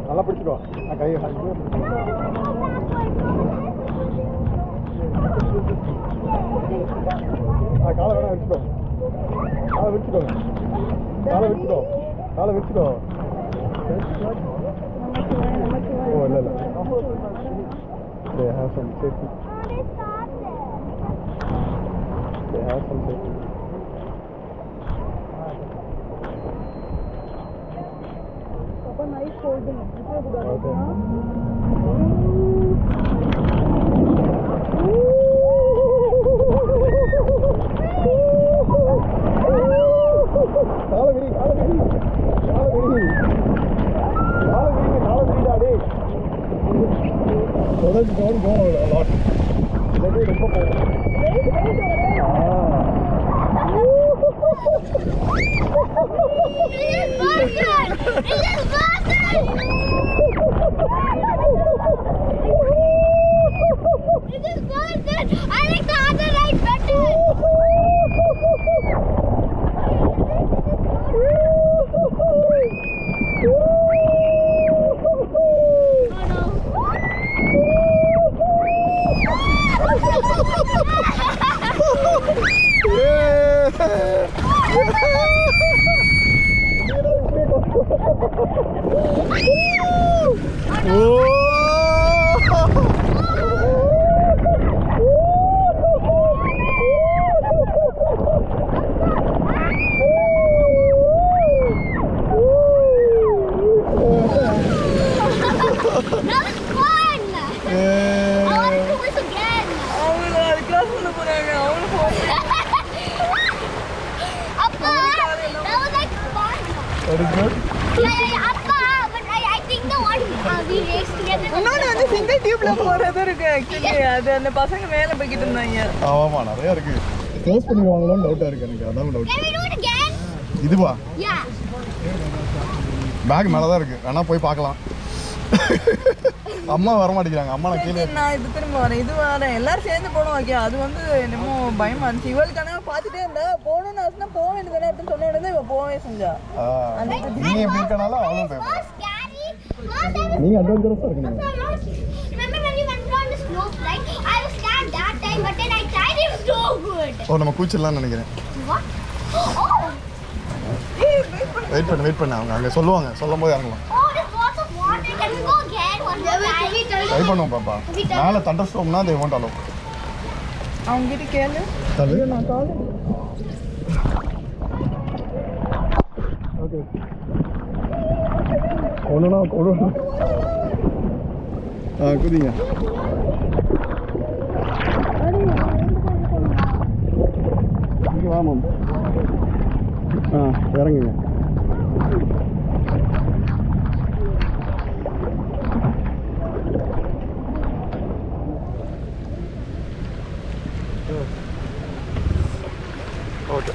நல்லா பிடிச்சிக்கோ நான் கை காலை வேணா வச்சுக்கோ காலை வச்சுக்கோ காலை வச்சுக்கோ காலை வச்சுக்கோ ஓ இல்லை இல்லை they have some safety they have some safety nice holding. Okay. காலகிரி காலகிரி காலகிரி காலகிரி காலகிரிடாடி தொடர்ந்து கவனம் போகணும் லாட் இல்லாட்டி ரொம்ப போகும் That is good? Yeah, but I think the one we raced together. இன்னொன்று வந்து சிங்கிள் டியூப்ல போறது இருக்கு ஆக்சுவலி அது அந்த பசங்க மேல போய்கிட்டு இருந்தாங்க ஆமா நிறைய இருக்கு க்ளோஸ் பண்ணிடுவாங்களோன்னு டவுட்டா இருக்கு எனக்கு அதான் doubt Can we do it again? இதுவா Yeah. பேக் மேல தான் இருக்கு வேணா போய் பார்க்கலாம் அம்மா வர மாட்டேங்கிறாங்க அம்மா நான் கீழே நான் இது திரும்ப வரேன் இது வரேன் எல்லாரும் சேர்ந்து போனோம் ஓகே அது வந்து என்னமோ பயமா இருந்துச்சு இவளுக்கான பார்த்துட்டே இருந்தா போகணும்னு ஆச்சுன்னா போக வேண்டியதானே அப்படின்னு சொன்ன உடனே இவ போகவே செஞ்சா நீங்க எப்படி இருக்கனால அவளும் போய் First, Gary. நீங்க அட்வென்ச்சரஸா இருக்கீங்க Remember when we went on the slope, right? I was scared that time, but then I tried. It was so good. ஓ நம்ம கூச்சலாம்னு நினைக்கிறேன் What? Oh. வெயிட் பண்ணு அவங்க அங்க சொல்லுவாங்க சொல்லும்போது இறங்கலாம் Oh, there's lots of water. Can we go again? One more time. Try பண்ணுவோம் பாப்பா மேலே தண்டர் ஸ்டோம்னா they won't allow அவங்க கிட்ட கேளு தள்ளு நான் கால் ஓகே ஒண்ணுனா ஒண்ணு குதிங்க இங்கே வா மேம் இறங்குங்க okay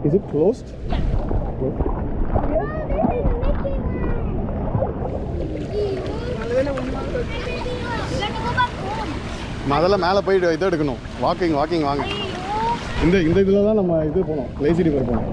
Is it closed? Closed? முதல்ல மேலே போயிட்டு இதை எடுக்கணும் வாக்கிங் வாங்க இந்த இதில் தான் நம்ம இது போனோம் லேசி ரிவர் போனோம்